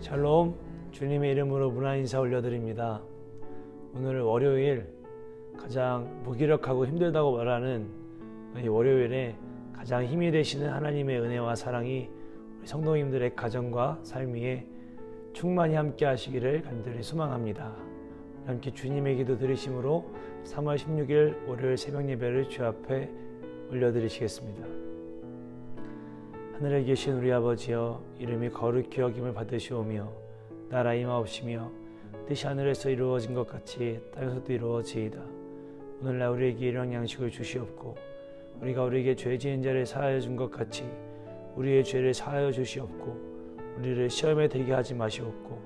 샬롬, 주님의 이름으로 문안 인사 올려드립니다. 오늘 월요일, 가장 무기력하고 힘들다고 말하는 이 월요일에 가장 힘이 되시는 하나님의 은혜와 사랑이 우리 성도님들의 가정과 삶 위에 충만히 함께 하시기를 간절히 소망합니다. 함께 주님의 기도 들으심으로 3월 16일 월요일 새벽 예배를 주 앞에 올려드리시겠습니다. 하늘에 계신 우리 아버지여, 이름이 거룩히 여김을 받으시오며 나라 임하옵시며 뜻이 하늘에서 이루어진 것 같이 땅에서도 이루어지이다. 오늘날 우리에게 일용 양식을 주시옵고, 우리가 우리에게 죄 지은 자를 사하여 준 것 같이 우리의 죄를 사하여 주시옵고, 우리를 시험에 들게 하지 마시옵고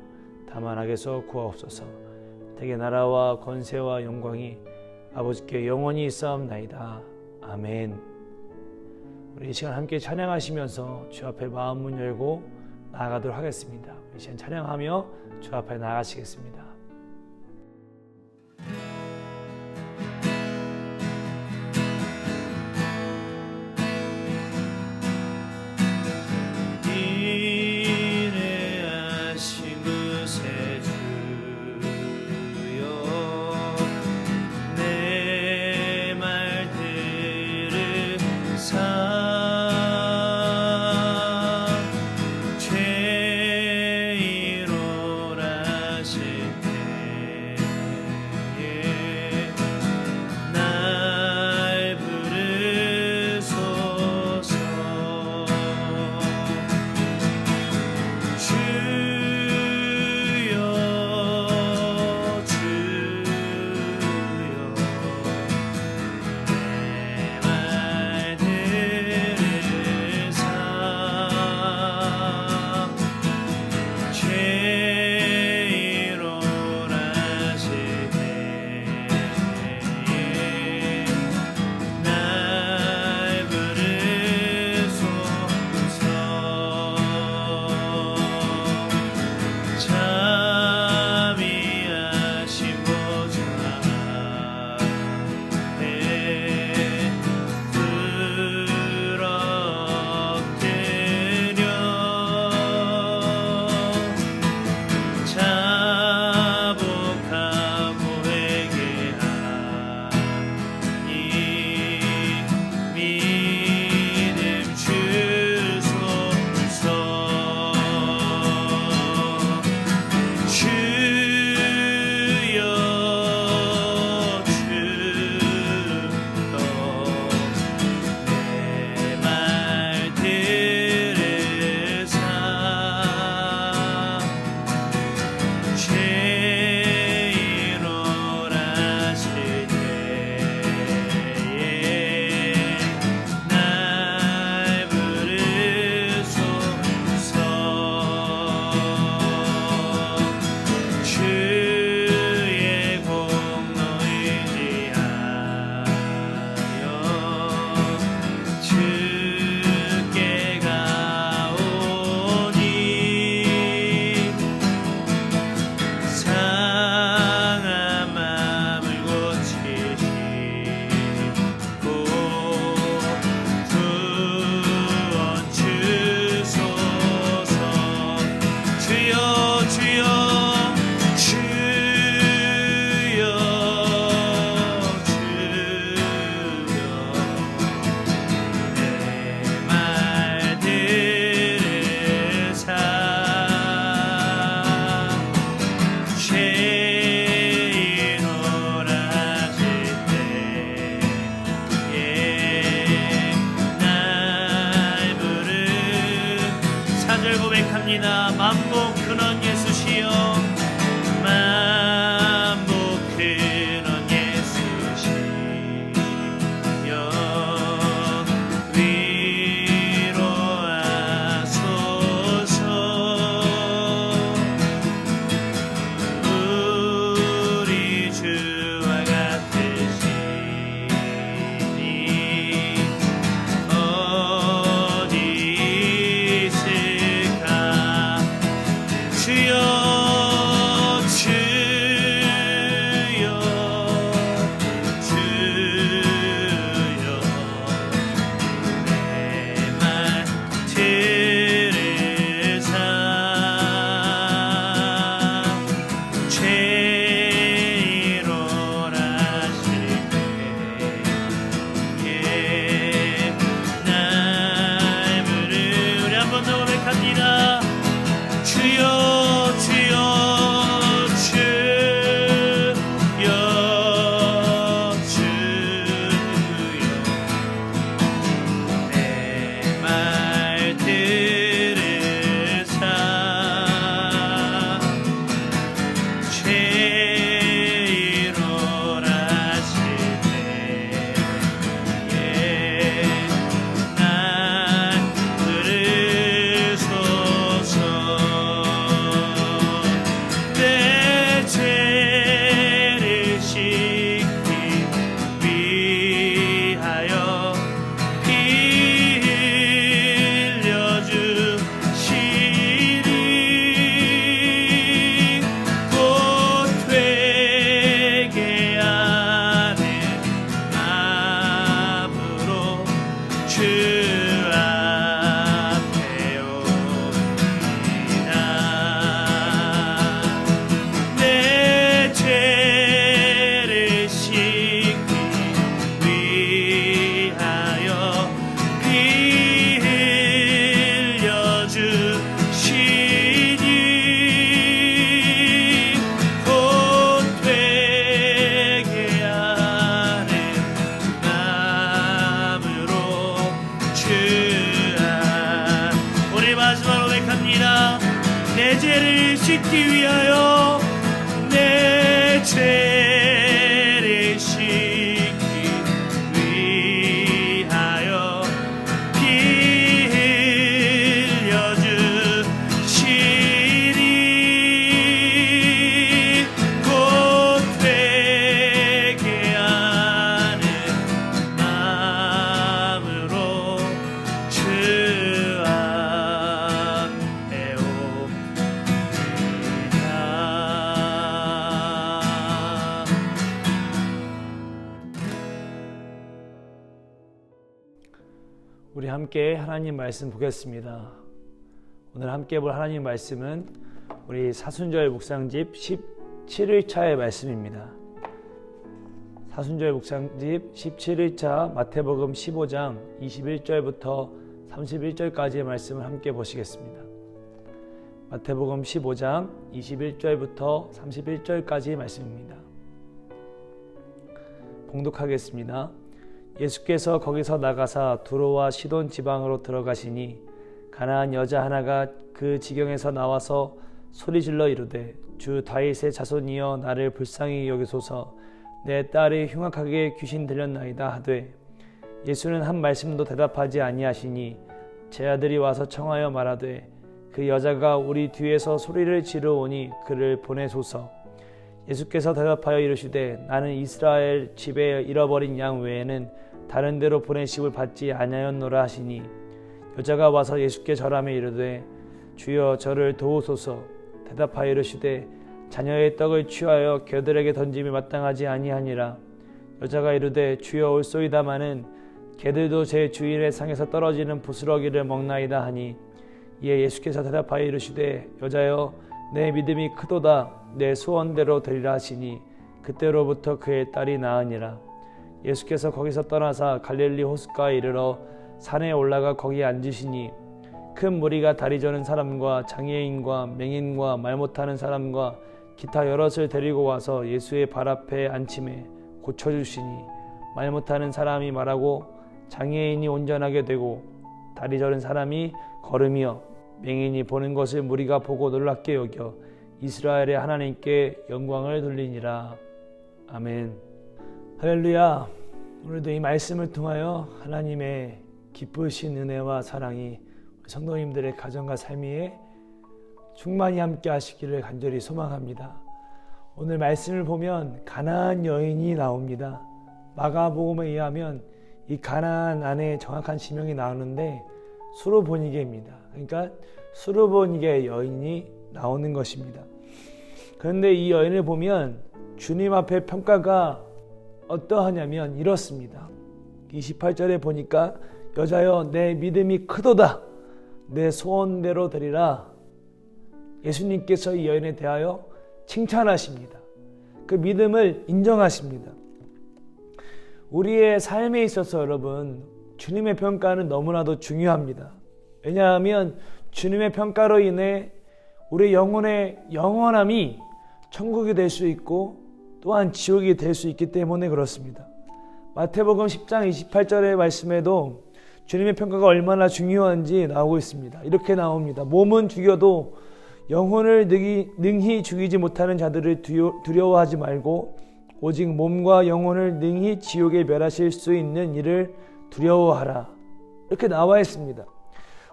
다만 악에서 구하옵소서. 대개 나라와 권세와 영광이 아버지께 영원히 있사옵나이다. 아멘. 우리 이 시간 함께 찬양하시면서 주 앞에 마음 문 열고 나아가도록 하겠습니다. 이 시간 찬양하며 주 앞에 나아가시겠습니다. 만복 근원 예수시여 만복 근원 예수시여 위로하소서 우리 주와 같으시니 어디 있을까 주여 주여 내 죄를 씻기 위하여 내 죄를 씻기 위하여 피 흘려 주시니 곧 회개하는 마음으로 주 앞에 옵니다. 우리 함께 하나님 말씀 보겠습니다. 오늘 함께 볼 하나님 말씀은 우리 사순절 묵상집 17일차의 말씀입니다. 사순절 묵상집 17일차 마태복음 15장 21절부터 31절까지의 말씀을 함께 보시겠습니다. 마태복음 15장 21절부터 31절까지의 말씀입니다. 봉독하겠습니다. 예수께서 거기서 나가사 두로와 시돈 지방으로 들어가시니 가나안 여자 하나가 그 지경에서 나와서 소리질러 이르되 주 다윗의 자손이여 나를 불쌍히 여기소서 내 딸이 흉악하게 귀신 들렸나이다 하되 예수는 한 말씀도 대답하지 아니하시니 제 아들이 와서 청하여 말하되 그 여자가 우리 뒤에서 소리를 지르오니 그를 보내소서. 예수께서 대답하여 이르시되 나는 이스라엘 집에 잃어버린 양 외에는 다른 데로 보내심을 받지 아니하였노라 하시니 여자가 와서 예수께 절하며 이르되 주여 저를 도우소서. 대답하여 이르시되 자녀의 떡을 취하여 개들에게 던짐이 마땅하지 아니하니라. 여자가 이르되 주여 올소이다마는 개들도 제 주인의 상에서 떨어지는 부스러기를 먹나이다 하니 이에 예수께서 대답하여 이르시되 여자여 내 믿음이 크도다 내 소원대로 되리라 하시니 그때로부터 그의 딸이 나으니라. 예수께서 거기서 떠나사 갈릴리 호숫가에 이르러 산에 올라가 거기 앉으시니 큰 무리가 다리 저는 사람과 장애인과 맹인과 말 못하는 사람과 기타 여럿을 데리고 와서 예수의 발 앞에 앉힘에 고쳐주시니 말 못하는 사람이 말하고 장애인이 온전하게 되고 다리 저는 사람이 걸으며 맹인이 보는 것을 무리가 보고 놀랍게 여겨 이스라엘의 하나님께 영광을 돌리니라. 아멘. 할렐루야. 오늘도 이 말씀을 통하여 하나님의 기쁘신 은혜와 사랑이 성도님들의 가정과 삶 위에 충만히 함께 하시기를 간절히 소망합니다. 오늘 말씀을 보면 가나안 여인이 나옵니다. 마가복음에 의하면 이 가나안 안에 정확한 지명이 나오는데 수르보니게입니다. 그러니까 수르보니게 여인이 나오는 것입니다. 그런데 이 여인을 보면 주님 앞에 평가가 어떠하냐면 이렇습니다. 28절에 보니까 여자여 내 믿음이 크도다 내 소원대로 되리라. 예수님께서 이 여인에 대하여 칭찬하십니다. 그 믿음을 인정하십니다. 우리의 삶에 있어서 여러분 주님의 평가는 너무나도 중요합니다. 왜냐하면 주님의 평가로 인해 우리 영혼의 영원함이 천국이 될 수 있고 또한 지옥이 될 수 있기 때문에 그렇습니다. 마태복음 10장 28절의 말씀에도 주님의 평가가 얼마나 중요한지 나오고 있습니다. 이렇게 나옵니다. 몸은 죽여도 영혼을 능히 죽이지 못하는 자들을 두려워하지 말고 오직 몸과 영혼을 능히 지옥에 멸하실 수 있는 이를 두려워하라. 이렇게 나와 있습니다.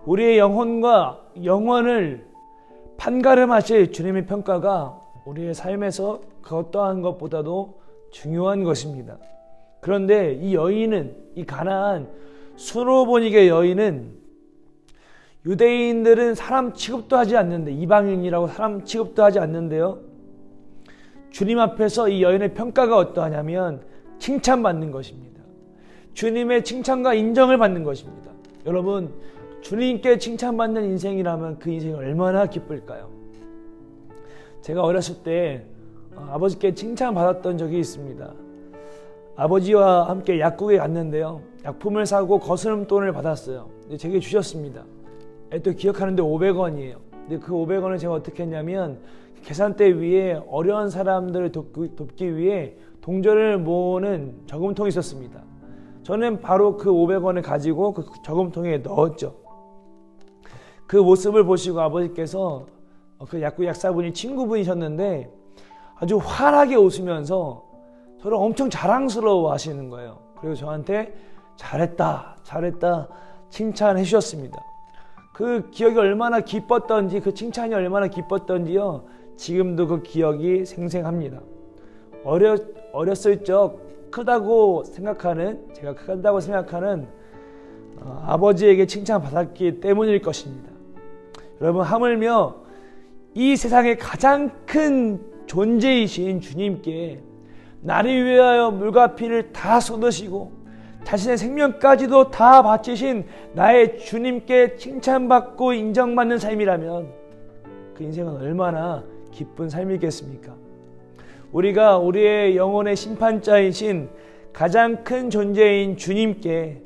우리의 영혼과 영혼을 판가름하실 주님의 평가가 우리의 삶에서 그 어떠한 것보다도 중요한 것입니다. 그런데 이 여인은, 이 가나안 수르보니게 여인은 유대인들은 사람 취급도 하지 않는데, 이방인이라고 사람 취급도 하지 않는데요, 주님 앞에서 이 여인의 평가가 어떠하냐면 칭찬받는 것입니다. 주님의 칭찬과 인정을 받는 것입니다. 여러분, 주님께 칭찬받는 인생이라면 그 인생이 얼마나 기쁠까요? 제가 어렸을 때 아버지께 칭찬받았던 적이 있습니다. 아버지와 함께 약국에 갔는데요, 약품을 사고 거스름돈을 받았어요. 근데 제게 주셨습니다. 또 기억하는데 500원이에요. 근데 그 500원을 제가 어떻게 했냐면 계산대 위에 어려운 사람들을 돕기 위해 동전을 모으는 저금통이 있었습니다. 저는 바로 그 500원을 가지고 그 저금통에 넣었죠. 그 모습을 보시고 아버지께서 그 약국 약사분이 친구분이셨는데 아주 환하게 웃으면서 저를 엄청 자랑스러워 하시는 거예요. 그리고 저한테 잘했다 칭찬해 주셨습니다. 그 기억이 얼마나 기뻤던지, 그 칭찬이 얼마나 기뻤던지요, 지금도 그 기억이 생생합니다. 어렸을 적 제가 크다고 생각하는 아버지에게 칭찬받았기 때문일 것입니다. 여러분, 하물며 이 세상의 가장 큰 존재이신 주님께 나를 위하여 물과 피를 다 쏟으시고 자신의 생명까지도 다 바치신 나의 주님께 칭찬받고 인정받는 삶이라면 그 인생은 얼마나 기쁜 삶이겠습니까? 우리가 우리의 영혼의 심판자이신 가장 큰 존재인 주님께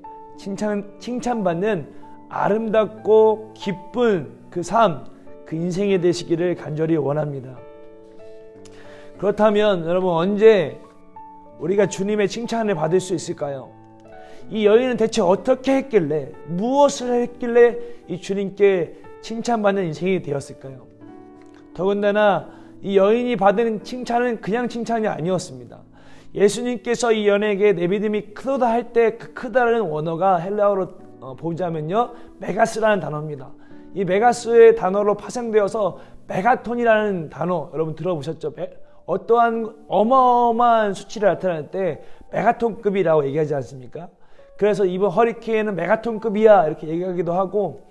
칭찬받는 아름답고 기쁜 그 삶, 그 인생이 되시기를 간절히 원합니다. 그렇다면 여러분, 언제 우리가 주님의 칭찬을 받을 수 있을까요? 이 여인은 대체 어떻게 했길래, 무엇을 했길래 이 주님께 칭찬받는 인생이 되었을까요? 더군다나 이 여인이 받은 칭찬은 그냥 칭찬이 아니었습니다. 예수님께서 이 여인에게 내 믿음이 크도다 할 때 그 크다라는 원어가 헬라어로 보자면요, 메가스라는 단어입니다. 이 메가스의 단어로 파생되어서 메가톤이라는 단어 여러분 들어보셨죠? 어떠한 어마어마한 수치를 나타낼 때 메가톤급이라고 얘기하지 않습니까? 그래서 이번 허리케인은 메가톤급이야 이렇게 얘기하기도 하고,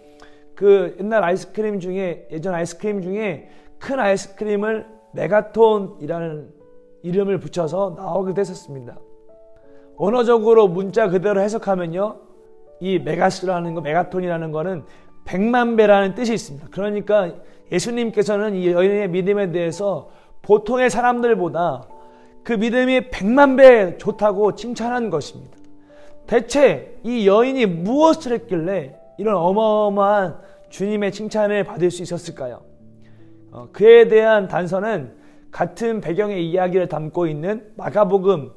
그 옛날 예전 아이스크림 중에 큰 아이스크림을 메가톤이라는 이름을 붙여서 나오기도 했었습니다. 언어적으로 문자 그대로 해석하면요, 이 메가톤이라는 거는 100만 배라는 뜻이 있습니다. 그러니까 예수님께서는 이 여인의 믿음에 대해서 보통의 사람들보다 그 믿음이 100만 배 좋다고 칭찬한 것입니다. 대체 이 여인이 무엇을 했길래 이런 어마어마한 주님의 칭찬을 받을 수 있었을까요? 그에 대한 단서는 같은 배경의 이야기를 담고 있는 마가복음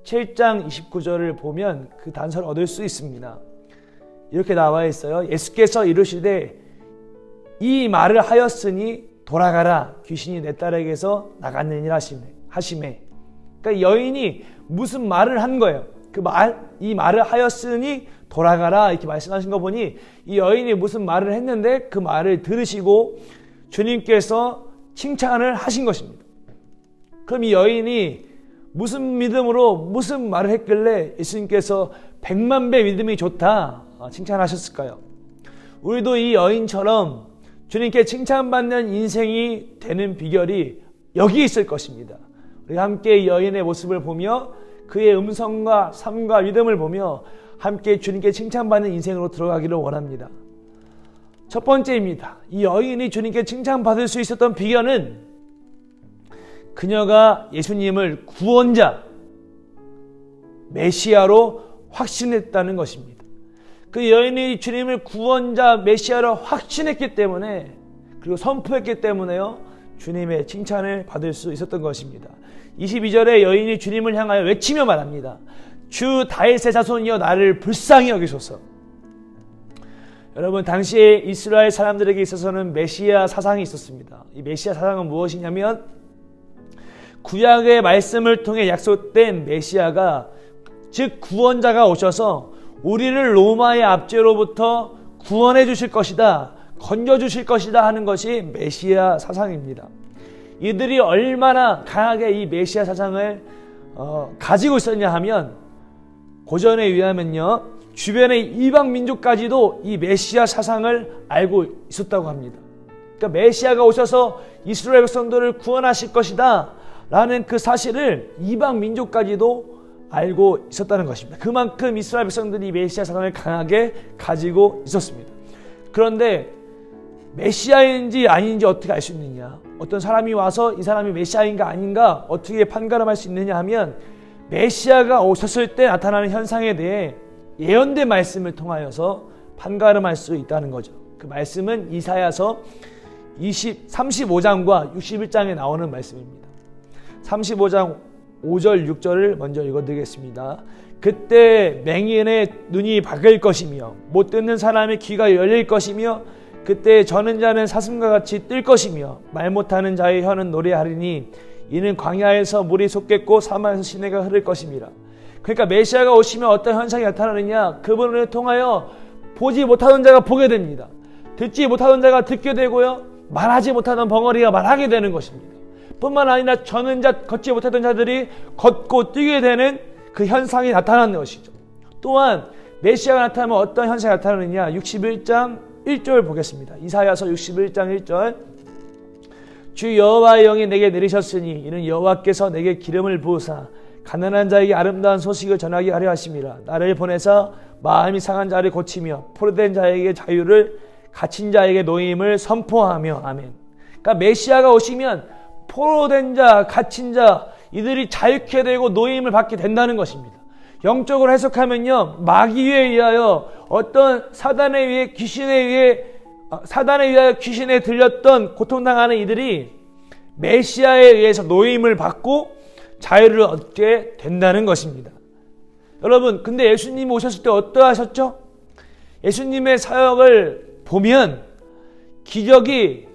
7장 29절을 보면 그 단서를 얻을 수 있습니다. 이렇게 나와 있어요. 예수께서 이르시되 이 말을 하였으니 돌아가라, 귀신이 내 딸에게서 나갔느니라 하시매. 그러니까 여인이 무슨 말을 한 거예요. 이 말을 하였으니 돌아가라 이렇게 말씀하신 거 보니 이 여인이 무슨 말을 했는데 그 말을 들으시고 주님께서 칭찬을 하신 것입니다. 그럼 이 여인이 무슨 믿음으로 무슨 말을 했길래 예수님께서 100만 배 믿음이 좋다 칭찬하셨을까요? 우리도 이 여인처럼 주님께 칭찬받는 인생이 되는 비결이 여기 있을 것입니다. 우리가 함께 이 여인의 모습을 보며 그의 음성과 삶과 믿음을 보며 함께 주님께 칭찬받는 인생으로 들어가기를 원합니다. 첫 번째입니다. 이 여인이 주님께 칭찬받을 수 있었던 비결은 그녀가 예수님을 구원자, 메시아로 확신했다는 것입니다. 그 여인이 주님을 구원자, 메시아로 확신했기 때문에, 그리고 선포했기 때문에요, 주님의 칭찬을 받을 수 있었던 것입니다. 22절에 여인이 주님을 향하여 외치며 말합니다. 주 다윗의 자손이여 나를 불쌍히 여기소서. 여러분, 당시에 이스라엘 사람들에게 있어서는 메시아 사상이 있었습니다. 이 메시아 사상은 무엇이냐면 구약의 말씀을 통해 약속된 메시아가, 즉 구원자가 오셔서 우리를 로마의 압제로부터 구원해 주실 것이다, 건져 주실 것이다 하는 것이 메시아 사상입니다. 이들이 얼마나 강하게 이 메시아 사상을 가지고 있었냐 하면, 고전에 의하면요, 주변의 이방 민족까지도 이 메시아 사상을 알고 있었다고 합니다. 그러니까 메시아가 오셔서 이스라엘 백성들을 구원하실 것이다 라는 그 사실을 이방 민족까지도 알고 있었다는 것입니다. 그만큼 이스라엘 백성들이 메시아 사상을 강하게 가지고 있었습니다. 그런데 메시아인지 아닌지 어떻게 알 수 있느냐, 어떤 사람이 와서 이 사람이 메시아인가 아닌가 어떻게 판가름할 수 있느냐 하면, 메시아가 오셨을 때 나타나는 현상에 대해 예언된 말씀을 통하여서 판가름할 수 있다는 거죠. 그 말씀은 이사야서 35장과 61장에 나오는 말씀입니다. 35장 5절 6절을 먼저 읽어드리겠습니다. 그때 맹인의 눈이 밝을 것이며 못 듣는 사람의 귀가 열릴 것이며 그때 저는 자는 사슴과 같이 뜰 것이며 말 못하는 자의 혀는 노래하리니 이는 광야에서 물이 솟겠고 사막에서 시내가 흐를 것임이라. 그러니까 메시아가 오시면 어떤 현상이 나타나느냐, 그분을 통하여 보지 못하던 자가 보게 됩니다. 듣지 못하던 자가 듣게 되고요, 말하지 못하던 벙어리가 말하게 되는 것입니다. 뿐만 아니라 저는 자, 걷지 못하던 자들이 걷고 뛰게 되는 그 현상이 나타나는 것이죠. 또한 메시아가 나타나면 어떤 현상이 나타나느냐, 61장 1절 보겠습니다. 이사야서 61장 1절. 주 여호와의 영이 내게 내리셨으니 이는 여호와께서 내게 기름을 부으사 가난한 자에게 아름다운 소식을 전하게 하려 하심이라. 나를 보내서 마음이 상한 자를 고치며 포로된 자에게 자유를, 갇힌 자에게 노임을 선포하며. 아멘. 그러니까 메시아가 오시면 포로된 자, 갇힌 자, 이들이 자유케 되고 노임을 받게 된다는 것입니다. 영적으로 해석하면요, 마귀에 의하여 어떤 사단에 의해 귀신에 들렸던 고통당하는 이들이 메시아에 의해서 노임을 받고 자유를 얻게 된다는 것입니다. 여러분, 근데 예수님이 오셨을 때 어떠하셨죠? 예수님의 사역을 보면 기적이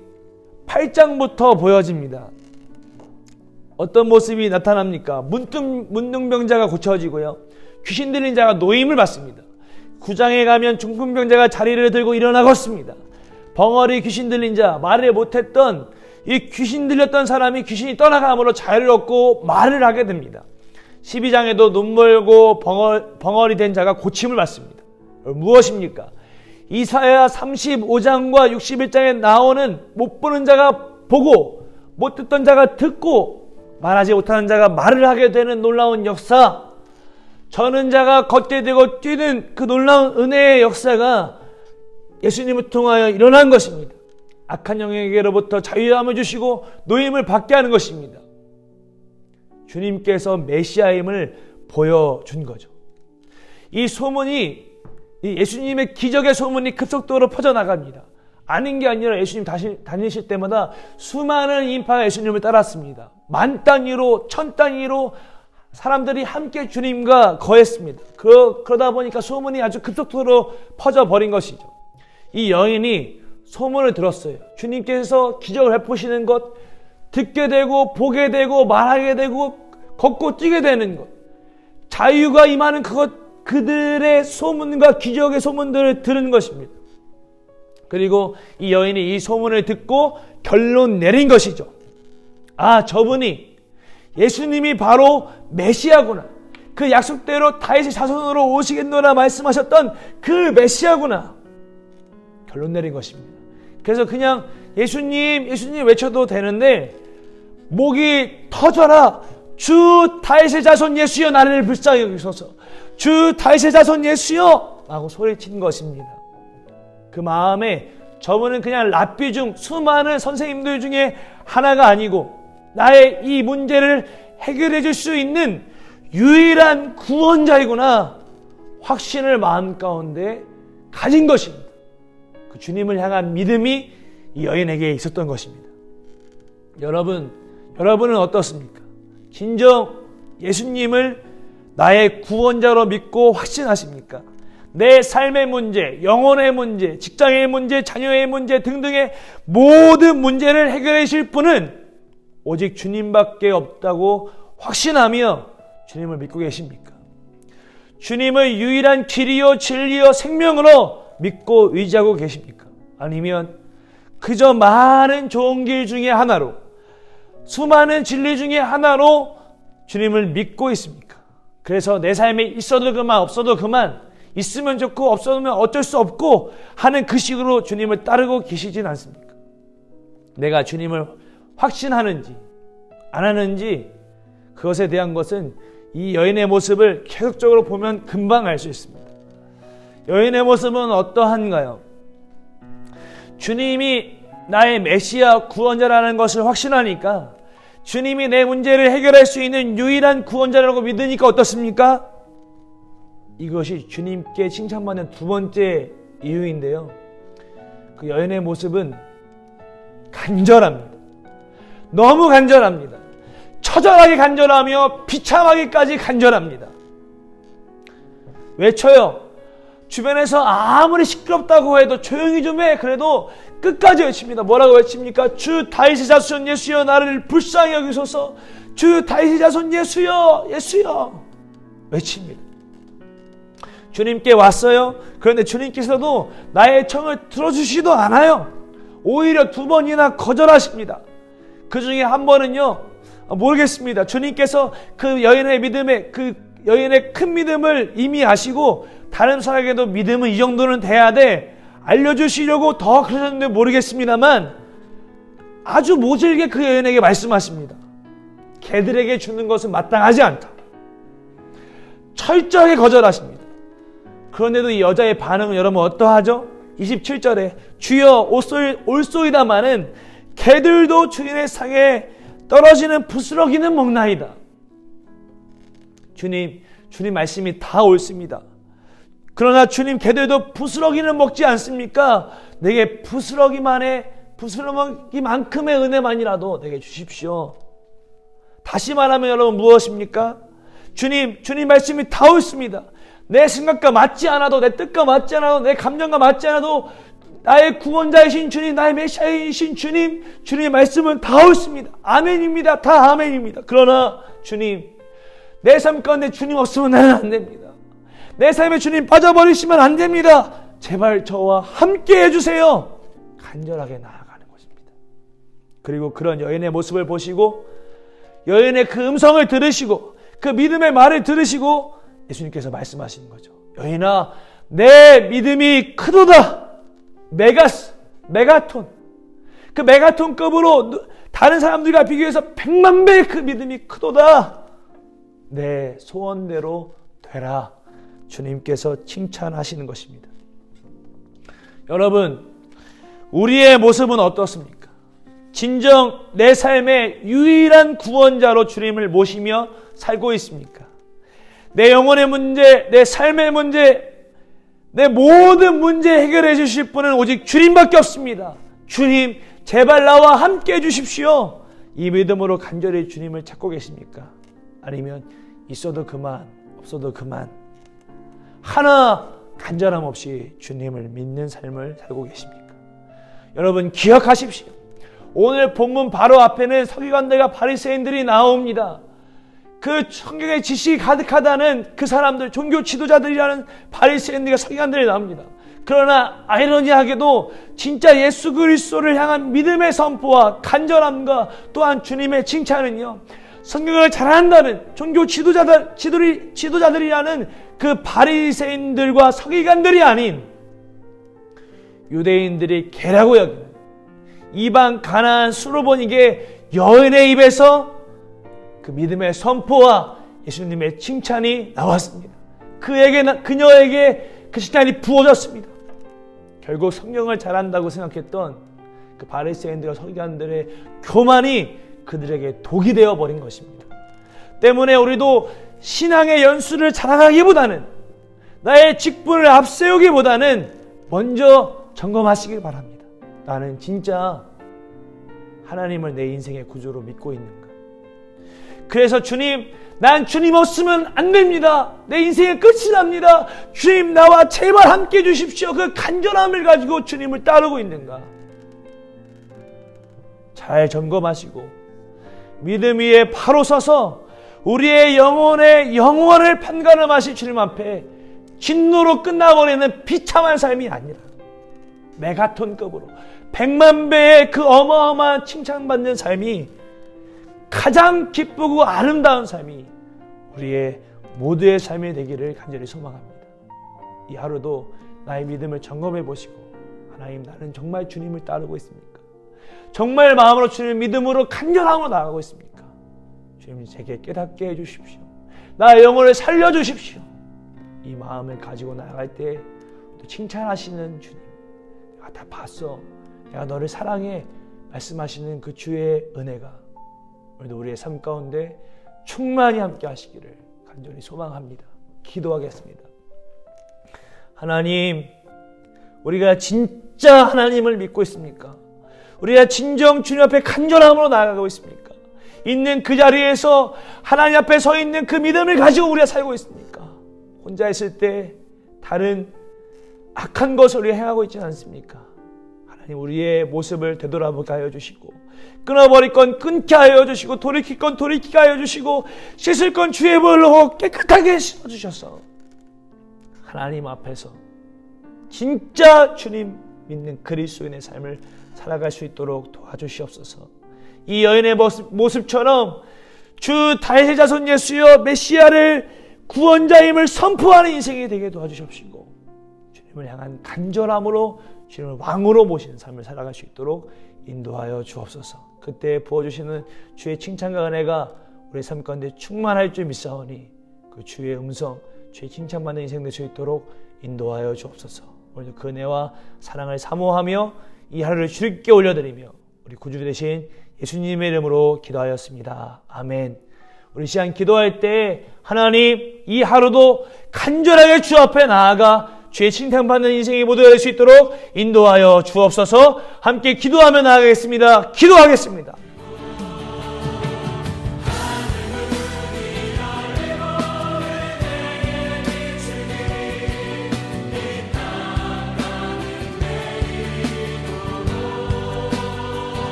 8장부터 보여집니다. 어떤 모습이 나타납니까? 문둥병자가 고쳐지고요, 귀신 들린 자가 노임을 받습니다. 9장에 가면 중풍병자가 자리를 들고 일어나겠습니다. 벙어리 귀신 들린 자, 말을 못했던 이 귀신 들렸던 사람이 귀신이 떠나감으로 자유를 얻고 말을 하게 됩니다. 12장에도 눈멀고 벙어리 된 자가 고침을 받습니다. 무엇입니까? 이사야 35장과 61장에 나오는 못 보는 자가 보고 못 듣던 자가 듣고 말하지 못하는 자가 말을 하게 되는 놀라운 역사, 저는 자가 걷게 되고 뛰는 그 놀라운 은혜의 역사가 예수님을 통하여 일어난 것입니다. 악한 영에게로부터 자유함을 주시고 노임을 받게 하는 것입니다. 주님께서 메시아임을 보여준 거죠. 이 소문이, 이 예수님의 기적의 소문이 급속도로 퍼져나갑니다. 아닌 게 아니라 예수님 다니실 때마다 수많은 인파가 예수님을 따랐습니다. 만 단위로, 천 단위로 사람들이 함께 주님과 거했습니다. 그러다 보니까 소문이 아주 급속도로 퍼져버린 것이죠. 이 여인이 소문을 들었어요. 주님께서 기적을 베푸시는 것, 듣게 되고 보게 되고 말하게 되고 걷고 뛰게 되는 것, 자유가 임하는 그들의 소문과 기적의 소문들을 들은 것입니다. 그리고 이 여인이 이 소문을 듣고 결론 내린 것이죠. 아, 저분이 예수님이 바로 메시아구나, 그 약속대로 다윗의 자손으로 오시겠노라 말씀하셨던 그 메시아구나, 결론 내린 것입니다. 그래서 그냥 예수님 외쳐도 되는데 목이 터져라. 주 다윗의 자손 예수여 나를 불쌍히 여기소서. 주 다윗의 자손 예수여 라고 소리친 것입니다. 그 마음에 저분은 그냥 랍비 중 수많은 선생님들 중에 하나가 아니고 나의 이 문제를 해결해 줄 수 있는 유일한 구원자이구나 확신을 마음 가운데 가진 것입니다. 그 주님을 향한 믿음이 이 여인에게 있었던 것입니다. 여러분은 어떻습니까? 진정 예수님을 나의 구원자로 믿고 확신하십니까? 내 삶의 문제, 영혼의 문제, 직장의 문제, 자녀의 문제 등등의 모든 문제를 해결해 주실 분은 오직 주님밖에 없다고 확신하며 주님을 믿고 계십니까? 주님을 유일한 길이요 진리요 생명으로 믿고 의지하고 계십니까? 아니면 그저 많은 좋은 길 중에 하나로, 수많은 진리 중에 하나로 주님을 믿고 있습니까? 그래서 내 삶에 있어도 그만 없어도 그만, 있으면 좋고 없으면 어쩔 수 없고 하는 그 식으로 주님을 따르고 계시진 않습니까? 내가 주님을 확신하는지 안 하는지, 그것에 대한 것은 이 여인의 모습을 계속적으로 보면 금방 알 수 있습니다. 여인의 모습은 어떠한가요? 주님이 나의 메시아 구원자라는 것을 확신하니까, 주님이 내 문제를 해결할 수 있는 유일한 구원자라고 믿으니까 어떻습니까? 이것이 주님께 칭찬받는 두 번째 이유인데요. 그 여인의 모습은 간절합니다. 너무 간절합니다. 처절하게 간절하며 비참하기까지 간절합니다. 외쳐요. 주변에서 아무리 시끄럽다고 해도 조용히 좀 해. 그래도 끝까지 외칩니다. 뭐라고 외칩니까? 주 다윗의 자손 예수여 나를 불쌍히 여기소서. 주 다윗의 자손 예수여 예수여 외칩니다. 주님께 왔어요. 그런데 주님께서도 나의 청을 들어주시도 않아요. 오히려 2번이나 거절하십니다. 그 중에 한 번은요, 모르겠습니다. 주님께서 그 여인의 믿음에, 그 여인의 큰 믿음을 이미 아시고 다른 사람에게도 믿음은 이 정도는 돼야 돼 알려주시려고 더 그러셨는데 모르겠습니다만 아주 모질게 그 여인에게 말씀하십니다. 개들에게 주는 것은 마땅하지 않다. 철저하게 거절하십니다. 그런데도 이 여자의 반응은 여러분 어떠하죠? 27절에 주여 올소이다마는 개들도 주인의 상에 떨어지는 부스러기는 먹나이다. 주님 말씀이 다 옳습니다. 그러나 주님 개들도 부스러기는 먹지 않습니까? 내게 부스러기만큼의 은혜만이라도 내게 주십시오. 다시 말하면 여러분 무엇입니까? 주님 말씀이 다 옳습니다. 내 생각과 맞지 않아도, 내 뜻과 맞지 않아도, 내 감정과 맞지 않아도 나의 구원자이신 주님, 나의 메시아이신 주님의 말씀은 다 옳습니다. 아멘입니다. 다 아멘입니다. 그러나 주님, 내 삶 가운데 주님 없으면 나는 안 됩니다. 내 삶에 주님 빠져버리시면 안 됩니다. 제발 저와 함께 해주세요. 간절하게 나아가는 것입니다. 그리고 그런 여인의 모습을 보시고 여인의 그 음성을 들으시고 그 믿음의 말을 들으시고 예수님께서 말씀하시는 거죠. 여인아, 내 믿음이 크도다. 메가톤. 그 메가톤급으로 다른 사람들과 비교해서 100만 배의 그 믿음이 크도다. 내 소원대로 되라. 주님께서 칭찬하시는 것입니다. 여러분, 우리의 모습은 어떻습니까? 진정 내 삶의 유일한 구원자로 주님을 모시며 살고 있습니까? 내 영혼의 문제, 내 삶의 문제, 내 모든 문제 해결해 주실 분은 오직 주님밖에 없습니다. 주님, 제발 나와 함께 해주십시오. 이 믿음으로 간절히 주님을 찾고 계십니까? 아니면 있어도 그만, 없어도 그만, 하나 간절함 없이 주님을 믿는 삶을 살고 계십니까? 여러분 기억하십시오. 오늘 본문 바로 앞에는 서기관들과 바리새인들이 나옵니다. 그 성경의 지식이 가득하다는 그 사람들, 종교 지도자들이라는 바리새인들과 서기관들이 나옵니다. 그러나 아이러니하게도 진짜 예수 그리스도를 향한 믿음의 선포와 간절함과 또한 주님의 칭찬은요, 성경을 잘 안다는 종교 지도자들이라는 그 바리새인들과 서기관들이 아닌 유대인들이 개라고 여기는 이방 가나안 수로보니게 여인의 입에서 그 믿음의 선포와 예수님의 칭찬이 나왔습니다. 그녀에게 그 칭찬이 부어졌습니다. 결국 성경을 잘한다고 생각했던 그 바리새인들과 서기관들의 교만이 그들에게 독이 되어버린 것입니다. 때문에 우리도 신앙의 연수를 자랑하기보다는, 나의 직분을 앞세우기보다는 먼저 점검하시길 바랍니다. 나는 진짜 하나님을 내 인생의 구조로 믿고 있는가? 그래서 주님, 난 주님 없으면 안 됩니다. 내 인생의 끝이 납니다. 주님, 나와 제발 함께 해주십시오. 그 간절함을 가지고 주님을 따르고 있는가? 잘 점검하시고 믿음 위에 바로 서서 우리의 영혼의 영원을 판가름하실 주님 앞에 진노로 끝나버리는 비참한 삶이 아니라 메가톤급으로 100만 배의 그 어마어마한 칭찬받는 삶이 가장 기쁘고 아름다운 삶이 우리의 모두의 삶이 되기를 간절히 소망합니다. 이 하루도 나의 믿음을 점검해 보시고, 하나님, 나는 정말 주님을 따르고 있습니까? 정말 마음으로 주님을 믿음으로 간절함으로 나아가고 있습니까? 주님, 제게 깨닫게 해주십시오. 나의 영혼을 살려주십시오. 이 마음을 가지고 나아갈 때 또 칭찬하시는 주님, 내가 다 봤어, 내가 너를 사랑해 말씀하시는 그 주의 은혜가 오늘도 우리의 삶 가운데 충만히 함께 하시기를 간절히 소망합니다. 기도하겠습니다. 하나님, 우리가 진짜 하나님을 믿고 있습니까? 우리가 진정 주님 앞에 간절함으로 나아가고 있습니까? 있는 그 자리에서 하나님 앞에 서 있는 그 믿음을 가지고 우리가 살고 있습니까? 혼자 있을 때 다른 악한 것을 우리가 행하고 있지는 않습니까? 하나님 우리의 모습을 되돌아보게 하여 주시고 끊어버릴 건 끊게 하여 주시고 돌이킬 건 돌이키게 하여 주시고 씻을 건 주의 볼로 깨끗하게 씻어주셔서 하나님 앞에서 진짜 주님 믿는 그리스도인의 삶을 살아갈 수 있도록 도와주시옵소서. 이 여인의 모습처럼 주 다윗의 자손 예수여 메시아를 구원자임을 선포하는 인생이 되게 도와주시옵시고 주님을 향한 간절함으로 주님을 왕으로 모시는 삶을 살아갈 수 있도록 인도하여 주옵소서. 그때 부어주시는 주의 칭찬과 은혜가 우리 삶 가운데 충만할 줄 믿사오니 그 주의 음성, 주의 칭찬받는 인생 될 수 있도록 인도하여 주옵소서. 오늘도 그 은혜와 사랑을 사모하며 이 하루를 주님께 올려드리며 우리 구주 되신 예수님의 이름으로 기도하였습니다. 아멘. 우리 시간 기도할 때 하나님 이 하루도 간절하게 주 앞에 나아가 주의 칭찬받는 인생이 모두 될 수 있도록 인도하여 주옵소서. 함께 기도하며 나아가겠습니다. 기도하겠습니다.